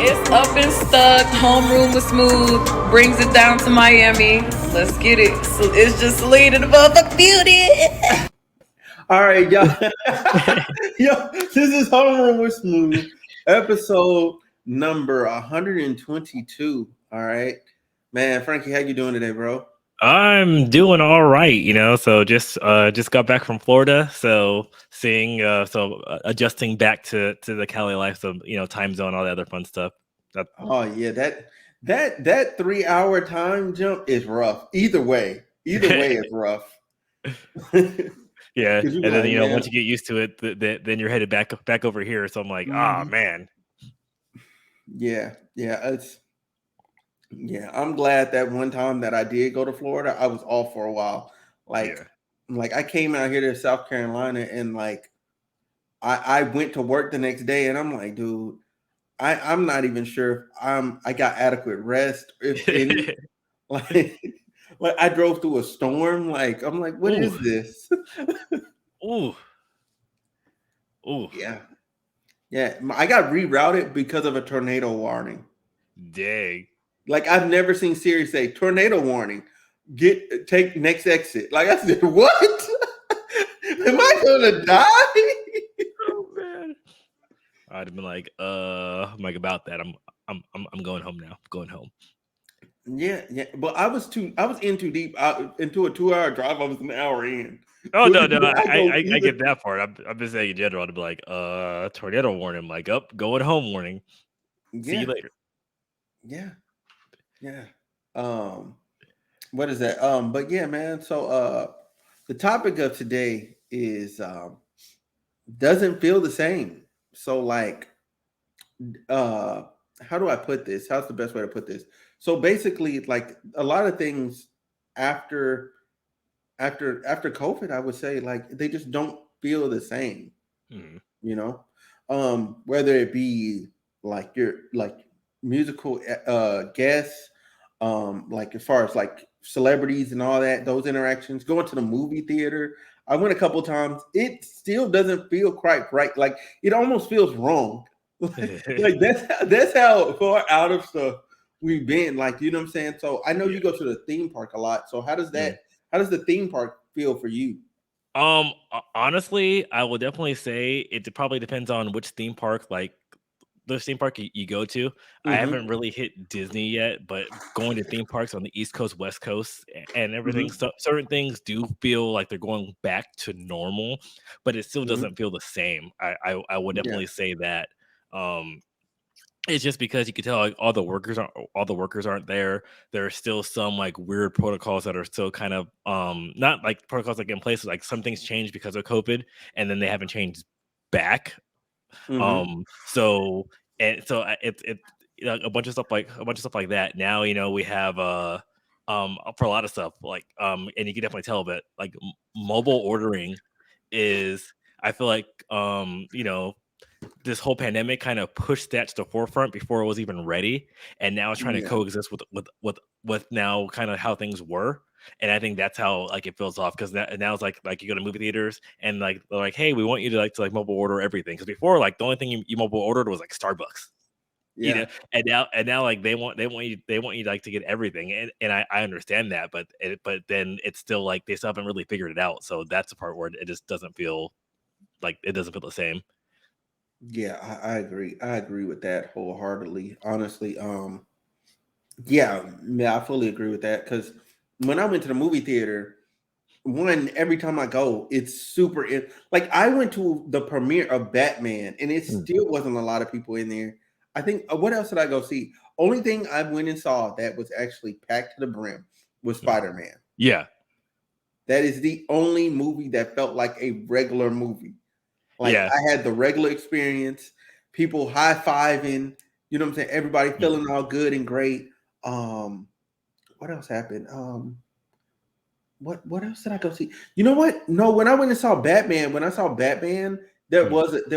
It's up and stuck. Homeroom was smooth. Brings it down to Miami. Let's get it. So it's just Celine and the motherfucking beauty. All right, y'all. Yo, this is Homeroom with Smooth, episode number 122. All right, man, Frankie, how you doing today, bro? I'm doing all right, So just got back from Florida, so adjusting back to the Cali life, so time zone, all the other fun stuff. Oh yeah, that 3 hour time jump is rough. Either way, it's rough. Yeah, 'Cause you and then like, man. once you get used to it, then you're headed back over here. So I'm like, Mhm. man. Yeah. I'm glad that one time that I did go to Florida, I was off for a while. Like, Yeah. like I came out here to South Carolina and like I went to work the next day and I'm like, dude, I'm not even sure if I got adequate rest, if any. Like, like I drove through a storm. Like, I'm like, what Ooh, is this? ooh, ooh, Yeah. Yeah. I got rerouted because of a tornado warning. dang. Like I've never seen Siri say tornado warning. Take next exit. Like I said, what? Am I gonna die? Oh man. I'd have been I'm like about that. I'm going home now. Going home. Yeah. But I was in too deep. Into a 2 hour drive. I was an hour in. Oh So no, I go I either. get that part. I'm just saying in general. To be like, tornado warning. I'm like, up, going home warning. See you Yeah, later. yeah, yeah. Um, what is that? But yeah, man. So the topic of today is doesn't feel the same. So like uh how do I put this? How's the best way to put this? So basically, like a lot of things after after COVID, I would say like they just don't feel the same, Hmm. you know? Whether it be like your like musical guests, like as far as like celebrities and all that, those interactions, going to the movie theater. I went a couple times. It still doesn't feel quite right. Like it almost feels wrong. Like that's how far out of stuff we've been. Like, you know what I'm saying? So I know Yeah. you go to the theme park a lot. So Mm. how does the theme park feel for you? Honestly, I will definitely say it probably depends on which theme park, like the theme park you go to. I Mm-hmm. haven't really hit Disney yet, but going to theme parks on the East Coast, West Coast, and everything, Mm-hmm. so certain things do feel like they're going back to normal, but it still Mm-hmm. doesn't feel the same. I would Yeah. definitely say that. Um, It's just because you can tell, like, all the workers aren't there. There are still some, like, weird protocols that are still kind of, not like protocols, like, in place, like, some things changed because of COVID, and then they haven't changed back. Mm-hmm. So and so, a bunch of stuff like that. Now, we have, for a lot of stuff, like, and you can definitely tell that, like, mobile ordering is, I feel like, this whole pandemic kind of pushed that to the forefront before it was even ready, and now it's trying to Yeah. coexist with now kind of how things were. And I think that's how, like, it feels off, because now it's like you go to movie theaters and, like, they're like, hey, we want you to mobile order everything, because before, like, the only thing you mobile ordered was like Starbucks. you know Yeah. and now, like, they want you like to get everything, and I understand that, but then it's still like they still haven't really figured it out, so that's the part where it just doesn't feel like it doesn't feel the same. Yeah, I agree. I agree with that wholeheartedly. Honestly, yeah, I fully agree with that. Because when I went to the movie theater, one every time I go, it's like I went to the premiere of Batman, and it still wasn't a lot of people in there. I think what else did I go see? Only thing I went and saw that was actually packed to the brim was Spider Man. Yeah. That is the only movie that felt like a regular movie. Like Yeah. I had the regular experience, people high fiving, you know what I'm saying? Everybody Mhm. feeling all good and great. Um, what else happened? What else did I go see? You know what? No, when I went and saw Batman, Mhm. there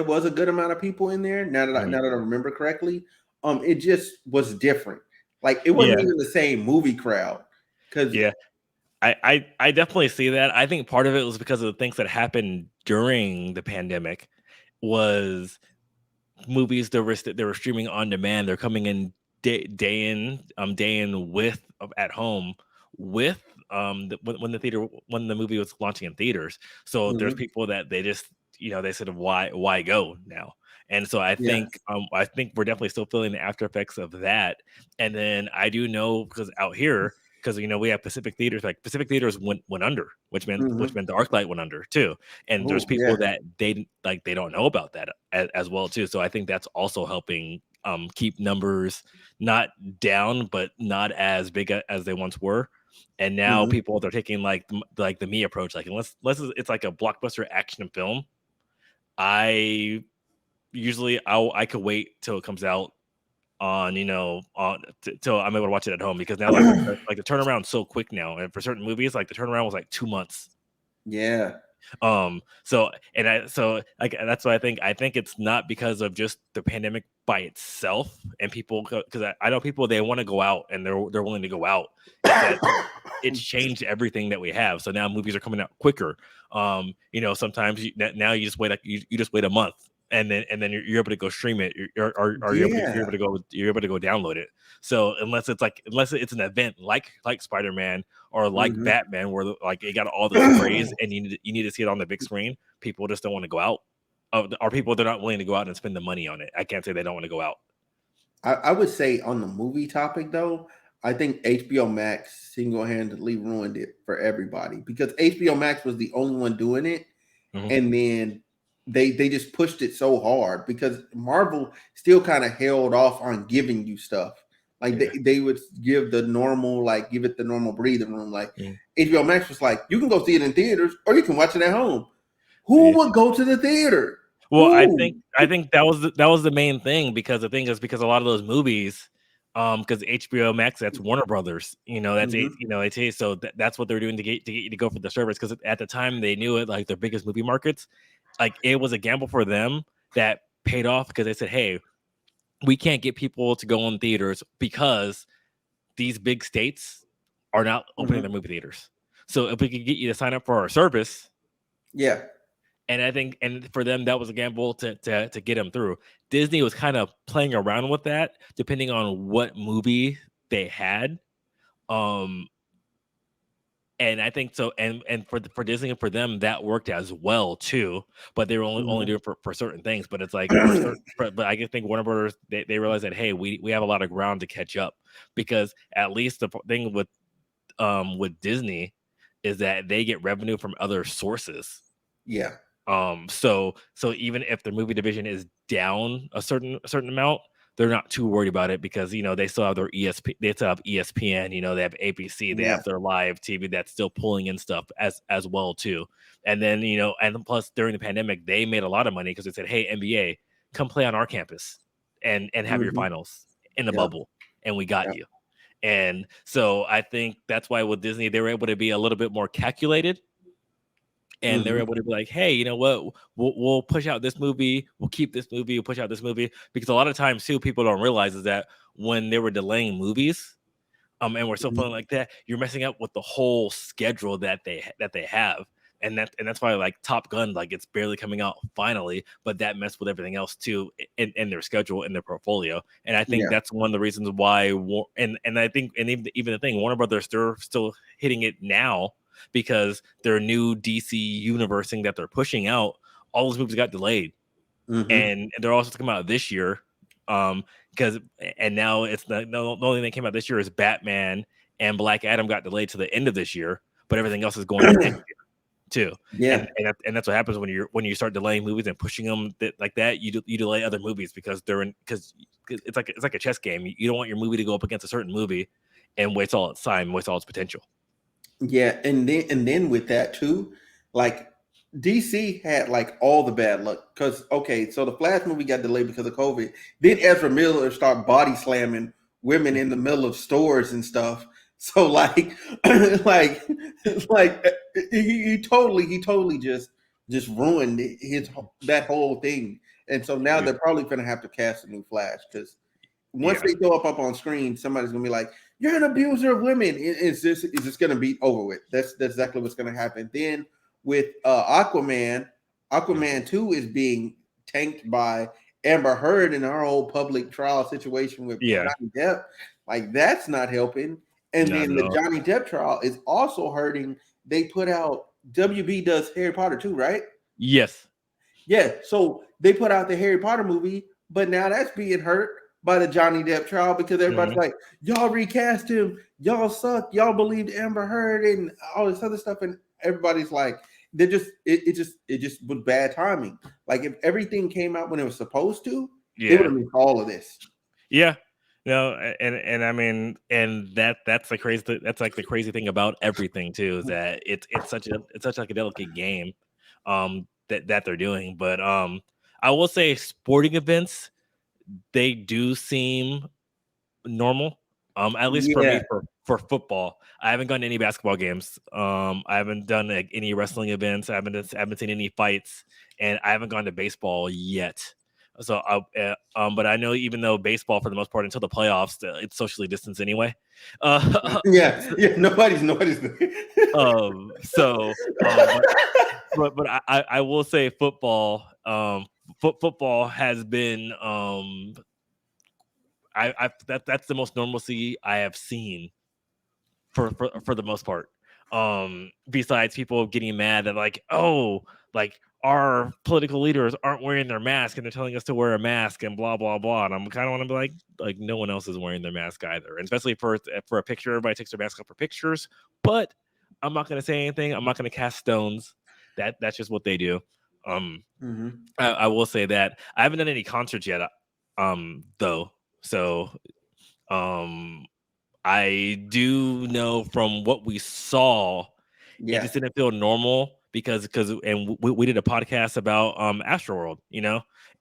was a good amount of people in there. Mhm. Now that I remember correctly, it just was different. Like it wasn't Yeah, even the same movie crowd. Because yeah. I definitely see that. I think part of it was because of the things that happened during the pandemic was movies that were streaming on demand, they're coming in day in with at home with when the movie was launching in theaters. So there's Mhm. people that they just they said why go now. And so I think we're definitely still feeling the after effects of that. And then I do know because out here, because we have Pacific theaters, like Pacific theaters went under, which meant Mhm. the ArcLight went under too. And there's Oh, people yeah. that they don't know about that as well too. So I think that's also helping keep numbers not down, but not as big as they once were. And now Mhm. people they're taking like the me approach, like unless it's like a blockbuster action film. I I could wait till it comes out on till I'm able to watch it at home, because now like the turnaround's so quick now, and for certain movies like the turnaround was like 2 months. Yeah. So like that's why I think it's not because of just the pandemic by itself, and people, because I know people, they want to go out and they're willing to go out. It's that it's changed everything that we have. So now movies are coming out quicker. Sometimes now you just wait, like you just wait a month, and then you're able to go stream it. Or Yeah. you're able to go download it. So unless it's an event like Spider-Man or like Mhm. Batman, where like it got all this praise and you need to see it on the big screen, people just don't want to go out. Or people, they're not willing to go out and spend the money on it. I can't say they don't want to go out. I would say on the movie topic though, I think HBO Max single-handedly ruined it for everybody because HBO Max was the only one doing it, Mhm. and then they just pushed it so hard because Marvel still kind of held off on giving you stuff. Like Yeah. they would give the normal, like give it the normal breathing room. Like Mhm. HBO Max was like, you can go see it in theaters or you can watch it at home. Who Yeah. would go to the theater? Well, Who? I think that was the main thing, because the thing is, because a lot of those movies, because HBO Max, that's Warner Brothers, that's Mhm. it's so that's what they're doing to get you to go for the service, because at the time they knew it, like their biggest movie markets, like it was a gamble for them that paid off, because they said, hey, we can't get people to go in theaters because these big states are not opening their Mhm. movie theaters. So if we could get you to sign up for our service, Yeah. and I think, and for them, that was a gamble to get them through. Disney was kind of playing around with that, depending on what movie they had. Um, and I think so, and for Disney and for them, that worked as well too. But they were only Mhm. doing it for certain things. But it's like for certain, but I think Warner Brothers, they realized that, hey, we have a lot of ground to catch up, because at least the thing with Disney is that they get revenue from other sources. Yeah. So even if the movie division is down a certain amount, they're not too worried about it, because they still have their they still have ESPN, they have ABC, they Yeah. have their live TV that's still pulling in stuff as well too. And then and plus during the pandemic, they made a lot of money because they said, hey, NBA, come play on our campus and have your Mhm. finals in the Yeah. bubble, and we got Yeah. you. And so I think that's why with Disney, they were able to be a little bit more calculated, and they're Mhm. able to be like, hey, you know what, we'll push out this movie, we'll keep this movie, we'll push out this movie, because a lot of times too, people don't realize is that when they were delaying movies, and we're still Mhm. feeling like that, you're messing up with the whole schedule that they have. And that's why, like, Top Gun, like, it's barely coming out finally, but that messed with everything else too in their schedule, in their portfolio. And I think Yeah. that's one of the reasons why and I think, and even the thing, Warner Brothers, they're still hitting it now, because their new DC universe thing that they're pushing out, all those movies got delayed, Mhm. and they're also to come out this year. Because and now it's the only thing that came out this year is Batman, and Black Adam got delayed to the end of this year, but everything else is going to next year too. Yeah. And that's what happens when you start delaying movies and pushing them like that. You delay other movies because because it's like a chess game. You don't want your movie to go up against a certain movie and waste all its time, waste all its potential. Yeah. And then with that too, like DC had like all the bad luck because okay, so the Flash movie got delayed because of COVID. Then Ezra Miller start body slamming women in the middle of stores and stuff. So like, like, like he totally just ruined his that whole thing. And so now Yeah. they're probably gonna have to cast a new Flash because once Yeah. they go up on screen, somebody's gonna be like, "You're an abuser of women." It's just gonna be over with. That's exactly what's gonna happen. Then with Aquaman, Mhm. Aquaman 2 is being tanked by Amber Heard and our whole public trial situation with Yeah, Johnny Depp, like that's not helping. And not then at the all. Johnny Depp trial is also hurting. They put out WB does Harry Potter too, right? Yes. Yeah, so they put out the Harry Potter movie, but now that's being hurt by the Johnny Depp trial because everybody's Mhm. like, y'all recast him, y'all suck, y'all believed Amber Heard and all this other stuff, and everybody's like, they just it just was bad timing. Like if everything came out when it was supposed to, it would Yeah. have missed all of this. Yeah. No, and I mean, and that's the crazy. That's like the crazy thing about everything too is that it's such like a delicate game, that they're doing. But I will say sporting events, they do seem normal. At least for me, Yeah. for football, I haven't gone to any basketball games. I haven't done like any wrestling events. I haven't seen any fights, and I haven't gone to baseball yet. So, but I know even though baseball, for the most part, until the playoffs, it's socially distanced anyway. Yeah, so, yeah, nobody's noticed. so, but I will say football. Football has been that's the most normalcy I have seen for the most part. Besides people getting mad that like, oh, like our political leaders aren't wearing their mask and they're telling us to wear a mask and blah blah blah. And I'm kind of want to be like no one else is wearing their mask either. And especially for a picture, everybody takes their mask off for pictures. But I'm not gonna say anything. I'm not gonna cast stones. That's just what they do. Um, Mhm. I will say that I haven't done any concerts yet. Though, so um I do know from what we saw, it Yeah. just didn't feel normal because and we did a podcast about Astroworld,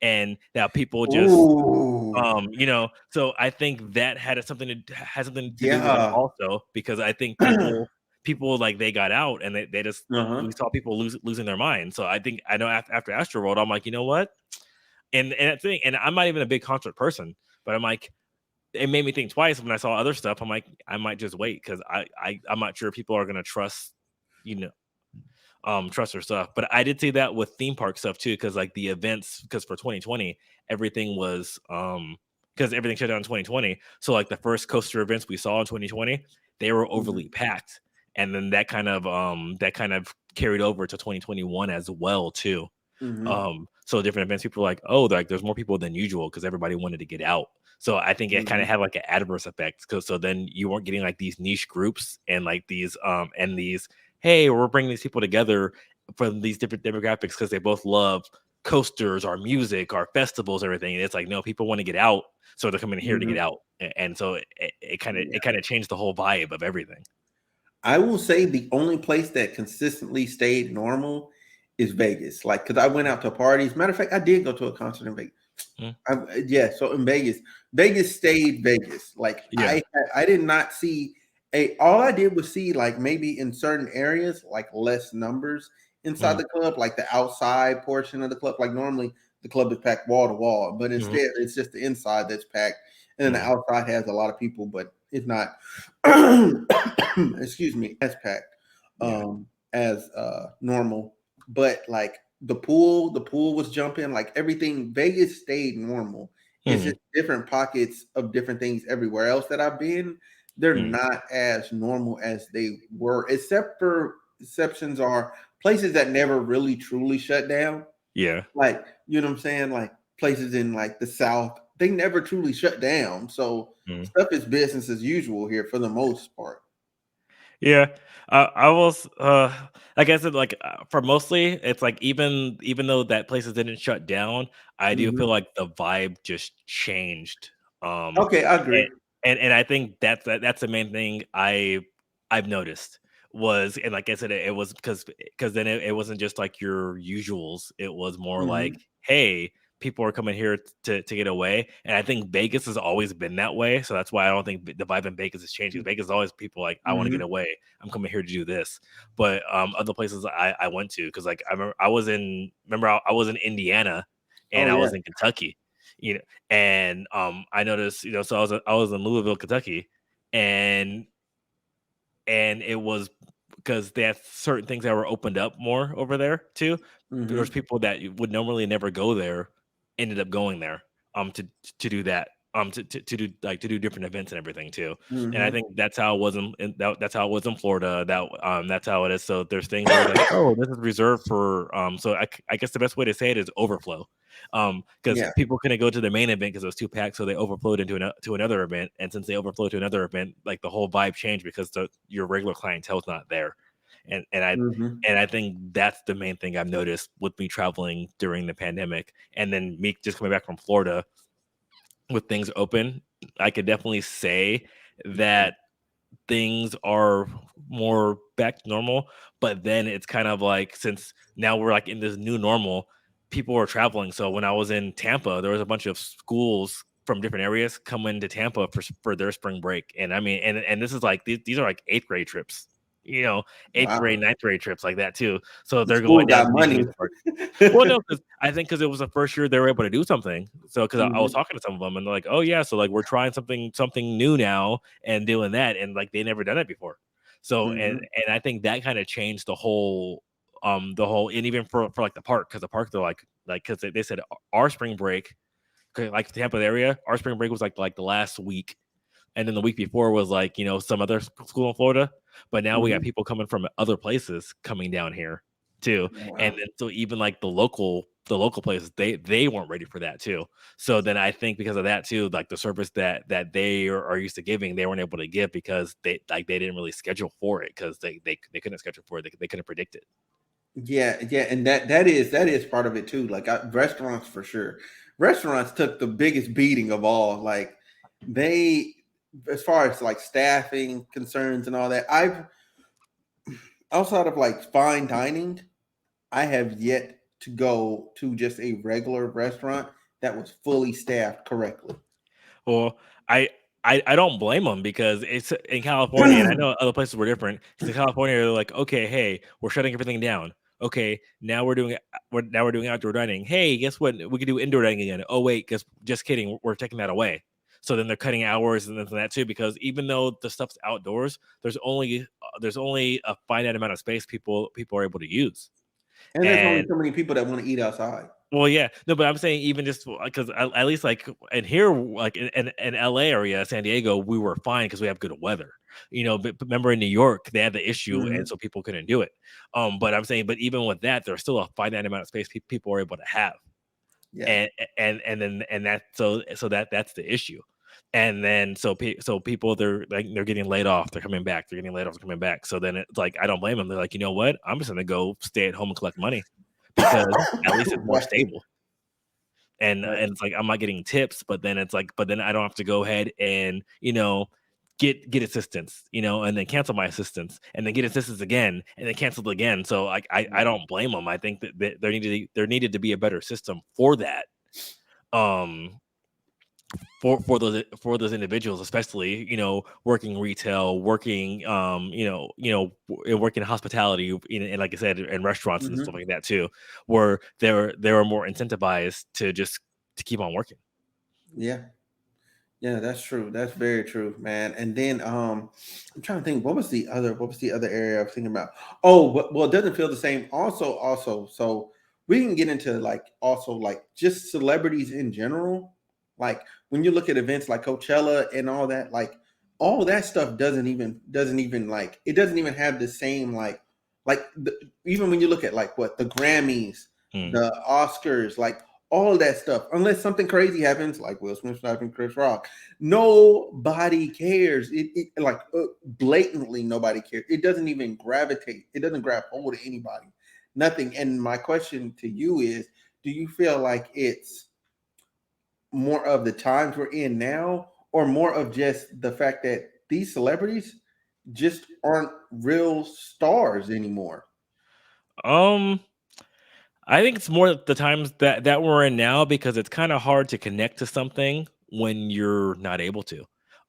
and that people just Ooh. so I think that had something to do with it Yeah. also because I think people like they got out and they just Uh-huh. we saw people losing their mind. So I think I know after Astroworld, I'm like, you know what? And that thing, and I'm not even a big concert person, but I'm like, it made me think twice when I saw other stuff. I'm like, I might just wait because I'm not sure people are gonna trust, you know, trust their stuff. But I did see that with theme park stuff too, because like the events, because for 2020, everything was because everything shut down in 2020. So like the first coaster events we saw in 2020, they were overly Mhm. packed. And then that kind of carried over to 2021 as well too. Mhm. So different events, people were like, oh, like there's more people than usual because everybody wanted to get out. So I think it kind of Mhm. had like an adverse effect because so then you weren't getting like these niche groups and like these hey, we're bringing these people together from these different demographics because they both love coasters, our music, our festivals, everything. And it's like no, people want to get out, so they're coming here to get Mhm. out, and so it kind of Yeah. it kind of changed the whole vibe of everything. I will say the only place that consistently stayed normal is Vegas. Like, because I went out to parties. Matter of fact, I did go to a concert in Vegas. Mm, Yeah, so in Vegas, Vegas stayed Vegas. Like yeah. I did not see a. All I did was see like maybe in certain areas like less numbers inside Mm, the club, like the outside portion of the club. Like normally the club is packed wall to wall, but mm, instead it's just the inside that's packed, and then the mm, outside has a lot of people, but it's not. Excuse me, as packed yeah. as normal. But like the pool was jumping, like everything. Vegas stayed normal. It's Mm, just different pockets of different things everywhere else that I've been. They're mm, not as normal as they were, except for exceptions are places that never really truly shut down. yeah. Like, you know what I'm saying? Like places in like the South, they never truly shut down. So Mm. stuff is business as usual here for the most part. Yeah, I was like I said, like for mostly, it's like even though that places didn't shut down, I do feel Mhm. like the vibe just changed. Um, Okay, I and agree. and I think that's the main thing I've noticed was, and like I said, it was because then it wasn't just like your usuals. It was more like, Mhm. hey, people are coming here to get away, and I think Vegas has always been that way. So that's why I don't think the vibe in Vegas is changing. Vegas is always people like, I want to get Mhm. away. I'm coming here to do this. But other places I went to because like I remember I was in Indiana and Oh I yeah. was in Kentucky, and I noticed so I was in Louisville, Kentucky, and it was because they had certain things that were opened up more over there too. There's Mhm. people that would normally never go there ended up going there to do that to do different events and everything too. And I Mm-hmm. think that's how it was that's how it was in Florida. That's how it is. So there's things where like, oh, this is reserved for so I guess the best way to say it is overflow. Because Yeah. people couldn't go to the main event because it was too packed, so they overflowed into to another event. And since they overflowed to another event, like the whole vibe changed because your regular clientele's not there. And I Mm-hmm. and I think that's the main thing I've noticed with me traveling during the pandemic, and then me just coming back from Florida with things open. I could definitely say that things are more back to normal, but then it's kind of like, since now we're like in this new normal, people are traveling. So when I was in Tampa, there was a bunch of schools from different areas coming to Tampa for their spring break. And I mean, and this is like these are like eighth grade trips, you know, eighth Wow. grade, ninth grade trips like that too. So The they're school going down got to the money. amusement park. Well, no, because I think because it was the first year they were able to do something. So because I was Mm-hmm. talking to some of them and they're like, oh yeah, so like we're trying something new now and doing that, and like they never done it before. So Mm-hmm. and I think that kind of changed the whole, and even for like the park, because the park, they're like because they said our spring break, 'cause, like the Tampa area, our spring break was like the last week, and then the week before was like, some other school in Florida. But now we got Mm-hmm. people coming from other places coming down here too. And Wow. then so even like the local places, they weren't ready for that too. So then I think because of that too, like the service that they are used to giving, they weren't able to give because they didn't really schedule for it, because they couldn't schedule for it. They couldn't predict it. Yeah, yeah, and that is part of it too. Like restaurants for sure. Restaurants took the biggest beating of all. Like they, as far as like staffing concerns and all that, I've outside of like fine dining, I have yet to go to just a regular restaurant that was fully staffed correctly. Well, I I don't blame them, because it's in California, and I know other places were different. Because in California, they're like, okay, hey, we're shutting everything down. Okay, now we're doing outdoor dining. Hey, guess what? We can do indoor dining again. Oh wait, guess just kidding. We're taking that away. So then they're cutting hours and this and that too, because even though the stuff's outdoors, there's only a finite amount of space people are able to use. And there's only And so many people that want to eat outside. well, yeah, no, but I'm saying even just because at least like in here, like in LA area, San Diego, we were fine because we have good weather. But remember in New York, they had the issue, and Hmm. so people couldn't do it. But I'm saying, but even with that, there's still a finite amount of space people are able to have, Yeah. and that so that's the issue. And then so people, they're getting laid off, they're coming back, they're getting laid off, they're coming back. So then it's like I don't blame them. They're like, you know what? I'm just gonna go stay at home and collect money, because at least it's more Right. stable. And Right. it's like I'm not getting tips, but then it's like, but then I don't have to go ahead and get assistance, and then cancel my assistance, and then get assistance again, and then cancel it again. So like I don't blame them. I think that there needed to be a better system for that. Um, for those individuals, especially working retail, working working in hospitality, and like I said, in restaurants and stuff Hmm. like that too, where they were more incentivized to keep on working. Yeah. Yeah, that's true. That's very true, man. And then I'm trying to think what was the other area I was thinking about? Oh, well, it doesn't feel the same. Also, so we can get into like also like just celebrities in general. Like when you look at events like Coachella and all that, like all that stuff doesn't even like it doesn't even have the same even when you look at like what the Grammys, Mm. the Oscars, like all that stuff, unless something crazy happens, like Will Smith sniping Chris Rock, nobody cares. Blatantly nobody cares. It doesn't even gravitate. It doesn't grab hold of anybody. Nothing. And my question to you is, do you feel like it's more of the times we're in now, or more of just the fact that these celebrities just aren't real stars anymore? Um, I think it's more the times that we're in now, because it's kind of hard to connect to something when you're not able to.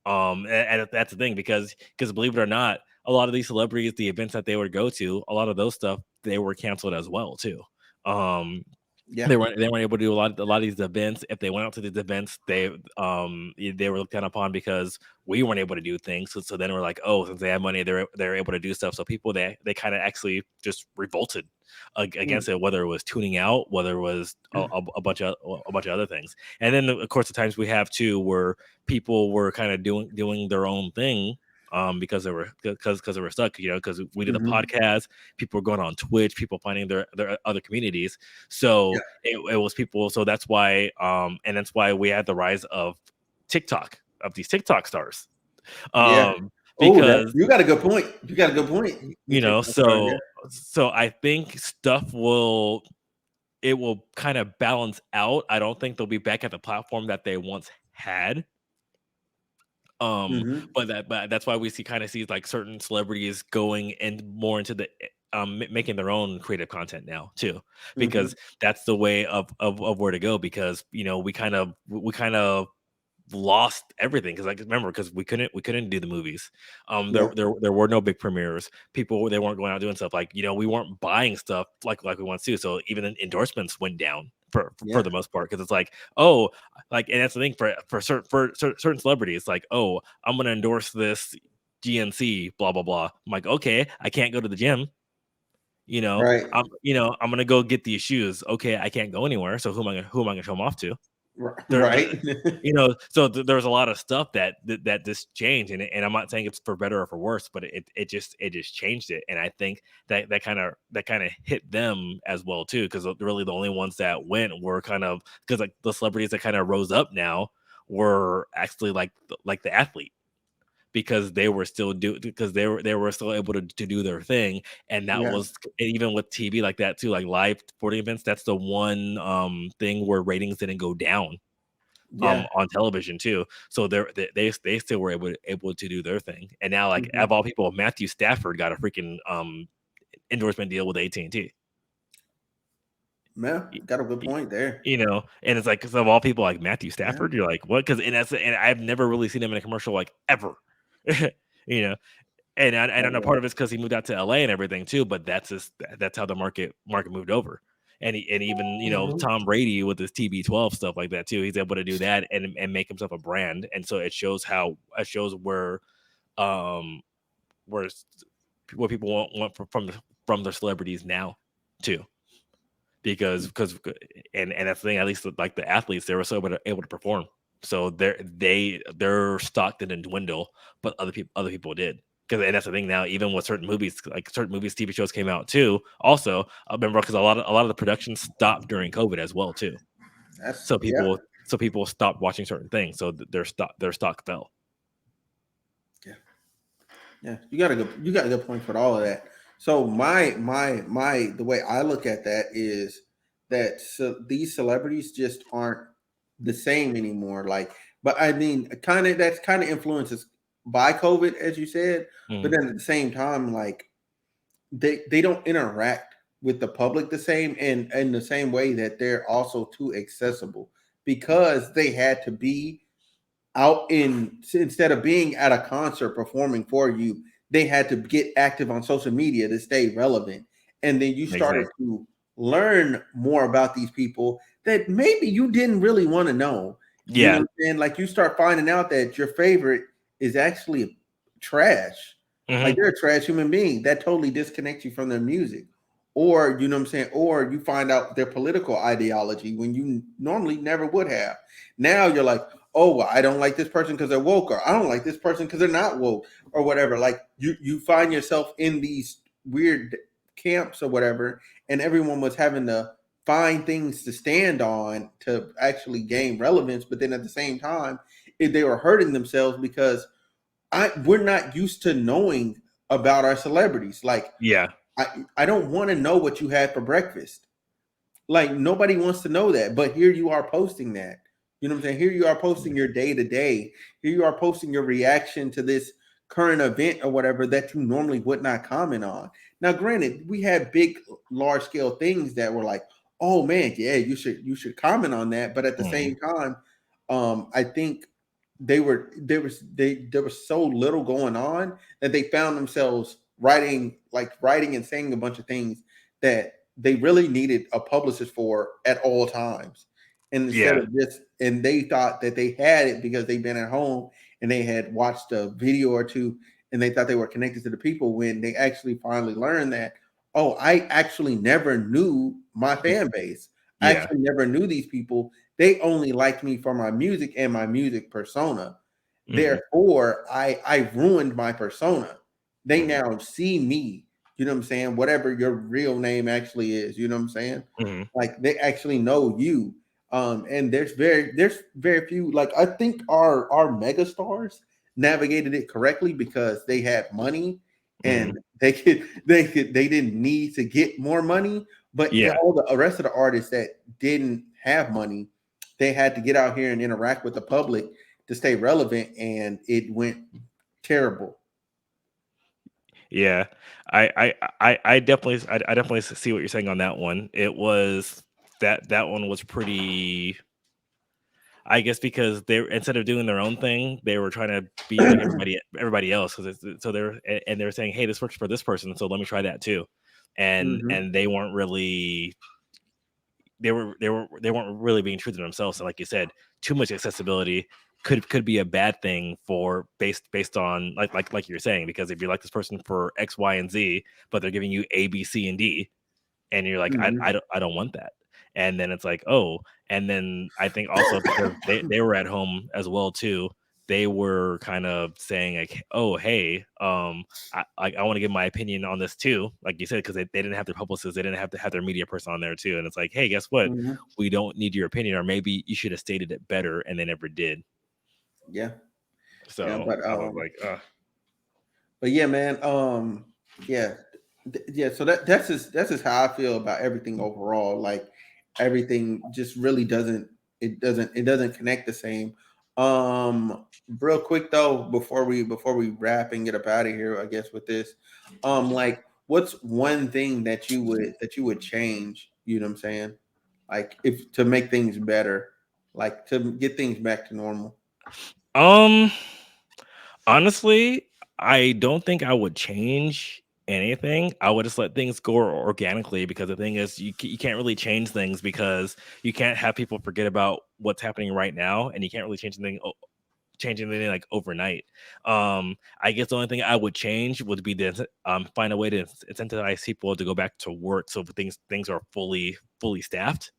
And that's the thing, because believe it or not, a lot of these celebrities, the events that they would go to, a lot of those stuff, they were canceled as well too. Um, Yeah. they weren't able to do a lot of these events. If they went out to these events, they were looked down upon because we weren't able to do things. So then we're like, oh, since they have money, they're able to do stuff. So people, they kind of actually just revolted. against it, whether it was tuning out, whether it was a bunch of other things. And then of course the times we have too where people were kind of doing their own thing because they were stuck, because we did a podcast, people were going on Twitch, people finding their other communities. So it was people. So that's why and that's why we had the rise of TikTok, of these TikTok stars. Because you got a good point. You got a good point. So I think stuff will kind of balance out. I don't think they'll be back at the platform that they once had. But that's why we see like certain celebrities going and more into the making their own creative content now too, because that's the way of where to go. Because we kind of lost everything, because we couldn't do the movies. There were no big premieres. People, they weren't going out doing stuff, like we weren't buying stuff like we want to. So even the endorsements went down for the most part, because it's like, oh, like, and that's the thing for certain celebrities, like, oh, I'm gonna endorse this GNC blah blah blah. I'm like, okay, I can't go to the gym. Right. I'm gonna go get these shoes. Okay, I can't go anywhere. So who am I gonna show them off to? Right. So there's a lot of stuff that this changed, and I'm not saying it's for better or for worse, but it just changed it. And I think that kind of hit them as well too, because really the only ones that went were kind of, because like the celebrities that kind of rose up now were actually like the athlete, because they were still they were still able to do their thing. And that was even with TV like that too, like live sporting events. That's the one thing where ratings didn't go down on television too. So they still were able to do their thing. And now, like, of all people, Matthew Stafford got a freaking endorsement deal with AT&T. Man, got a good point there. And it's like, because of all people, like Matthew Stafford, you're like, what? And I've never really seen him in a commercial, like, ever. And I know part of it's because he moved out to LA and everything too, but that's how the market moved over. And even Tom Brady with his TB12 stuff like that too, he's able to do that and make himself a brand. And so it shows where what people want from their celebrities now too. Because and that's the thing, at least like the athletes, they were so able to perform. So their stock didn't dwindle, but other people did. And that's the thing now, even with certain movies, TV shows came out too. Also, I remember, because a lot of the production stopped during COVID as well too. So people stopped watching certain things, so their stock fell. Yeah, you got a good point for all of that. So my the way I look at that is that these celebrities just aren't the same anymore. Like, but I mean, that's kind of influences by COVID, as you said. But then at the same time, like, they don't interact with the public the same, and in the same way that they're also too accessible, because they had to be out instead of being at a concert performing for you, they had to get active on social media to stay relevant. And then you started to learn more about these people that maybe you didn't really want to know. You know what I'm saying? Like, you start finding out that your favorite is actually trash. Like, they're a trash human being that totally disconnects you from their music. Or, you know what I'm saying? Or you find out their political ideology when you normally never would have. Now you're like, oh, well, I don't like this person because they're woke, or I don't like this person because they're not woke, or whatever. Like, you find yourself in these weird camps or whatever, and everyone was having to find things to stand on to actually gain relevance. But then at the same time, they were hurting themselves, because we're not used to knowing about our celebrities. Like, I don't want to know what you had for breakfast. Like, nobody wants to know that, but here you are posting that. You know what I'm saying? Here you are posting your day to day. Here you are posting your reaction to this current event or whatever that you normally would not comment on. Now, granted, we had big, large scale things that were like, oh man, yeah, you should comment on that. But at the same time, I think there was so little going on that they found themselves writing and saying a bunch of things that they really needed a publicist for at all times. And instead of this, and they thought that they had it because they've been at home and they had watched a video or two, and they thought they were connected to the people, when they actually finally learned that, oh, I actually never knew my fan base. I Yeah. actually never knew these people. They only liked me for my music and my music persona. Hmm. Therefore, I ruined my persona. They Hmm. now see me, you know what I'm saying? Whatever your real name actually is, you know what I'm saying? Hmm. Like they actually know you. And there's very few, like I think our mega stars navigated it correctly because they had money Hmm. and they didn't need to get more money. But Yeah. all the rest of the artists that didn't have money, they had to get out here and interact with the public to stay relevant, and it went terrible. Yeah. I definitely see what you're saying on that one. It was that one was pretty. I guess because they instead of doing their own thing, they were trying to be like everybody else. So they're saying, hey, this works for this person, so let me try that too. Hmm. And they weren't really they weren't really being true to themselves. And like you said, too much accessibility could be a bad thing for based on like you're saying, because if you like this person for X, Y, and Z, but they're giving you A, B, C, and D, and you're like, Hmm. I don't want that. And then it's like, oh, and then I think also because they were at home as well too, they were kind of saying like, oh, hey, I want to give my opinion on this too, like you said, because they didn't have their publicists, they didn't have to have their media person on there too, and it's like, hey, guess what? Hmm. We don't need your opinion, or maybe you should have stated it better, and they never did. Yeah, yeah, So I was like, but yeah, man. Yeah, yeah. So that's just how I feel about everything overall. Like everything just really doesn't it doesn't connect the same. Real quick though, before we wrap and get up out of here, I guess with this, like what's one thing that you would change? You know what I'm saying? Like if to make things better, like to get things back to normal. um. Honestly, I don't think I would change anything. I would just let things go organically, because the thing is, you can't really change things, because you can't have people forget about what's happening right now, and you can't really change anything like overnight. I guess the only thing I would change would be to find a way to incentivize people to go back to work, so things are fully staffed.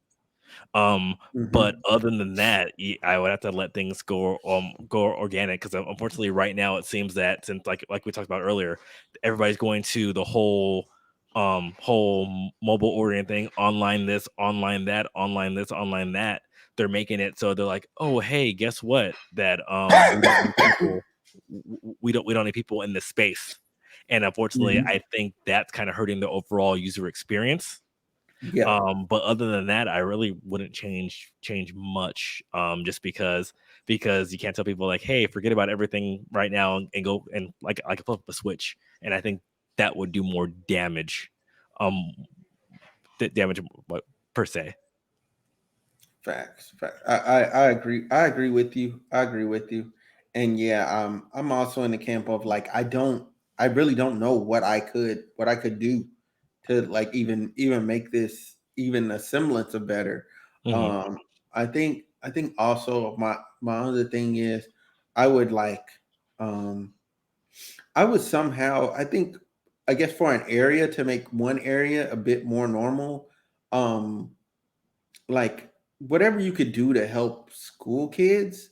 But Hmm. other than that, I would have to let things go organic, because unfortunately, right now it seems that, since like we talked about earlier, everybody's going to the whole mobile ordering thing, online this, online that, online this, online that. They're making it so they're like, oh, hey, guess what? That we don't need people. We don't need people in this space. And unfortunately, Hmm. I think that's kind of hurting the overall user experience. Yeah. But other than that, I really wouldn't change much. Just because you can't tell people like, hey, forget about everything right now, and go and like flip a switch. And I think that would do more damage, um, damage, per se. Facts. Fact. I agree. I agree with you. I agree with you. And yeah, I'm also in the camp of like I really don't know what I could do to like even make this even a semblance of better. Hmm. Um I think also my other thing is I would like I would somehow I think I guess for an area to make one area a bit more normal, um like whatever you could do to help school kids,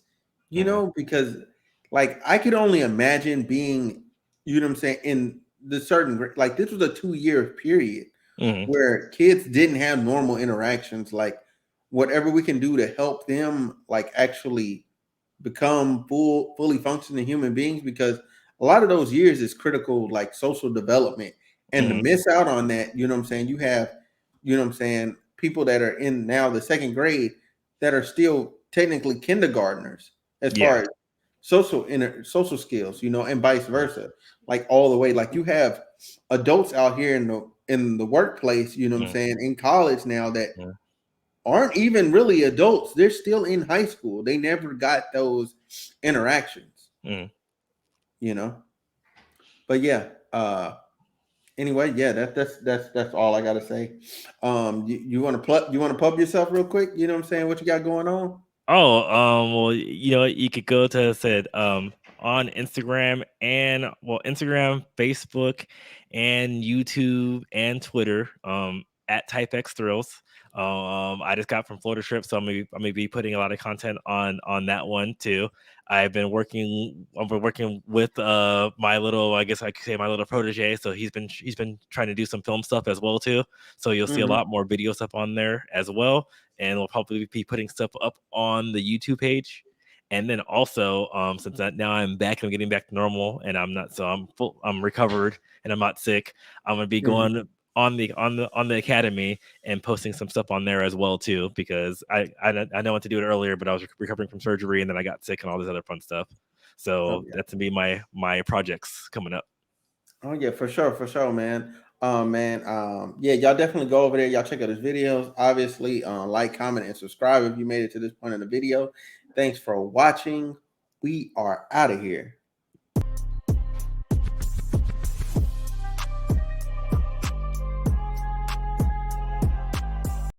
Hmm. because like I could only imagine being, you know what I'm saying, in the certain like this was a 2-year period Hmm. where kids didn't have normal interactions. Like whatever we can do to help them like actually become fully functioning human beings, because a lot of those years is critical like social development, and to Hmm. miss out on that, you know what I'm saying, you have, you know what I'm saying, people that are in now the second grade that are still technically kindergartners as far Yeah. as social skills, and vice versa, like all the way, like you have adults out here in the workplace, you know what I'm Hmm. saying, in college now that Hmm. aren't even really adults. They're still in high school. They never got those interactions, Hmm. you know. But yeah, anyway, yeah, that's all I gotta say. You want to pub yourself real quick? You know what I'm saying? What you got going on? Oh, well, you know, you could go to said on Instagram Instagram, Facebook, and YouTube and Twitter at TypeX Thrills. I just got from Florida trip, so I'm gonna be putting a lot of content on that one too. I've been working with my little, I guess I could say, my little protege. So he's been trying to do some film stuff as well too. So you'll see a Mhm. lot more video stuff on there as well, and we'll probably be putting stuff up on the YouTube page. And then also, since now I'm back, I'm getting back to normal, and I'm recovered, and I'm not sick. I'm gonna be Mhm. going on the academy and posting some stuff on there as well too, because I know what to do it earlier, but I was recovering from surgery, and then I got sick and all this other fun stuff. Oh So yeah. that's gonna be my projects coming up. Oh yeah, for sure, man. Yeah, y'all definitely go over there. Y'all check out his videos. Obviously, like, comment, and subscribe if you made it to this point in the video. Thanks for watching. We are out of here.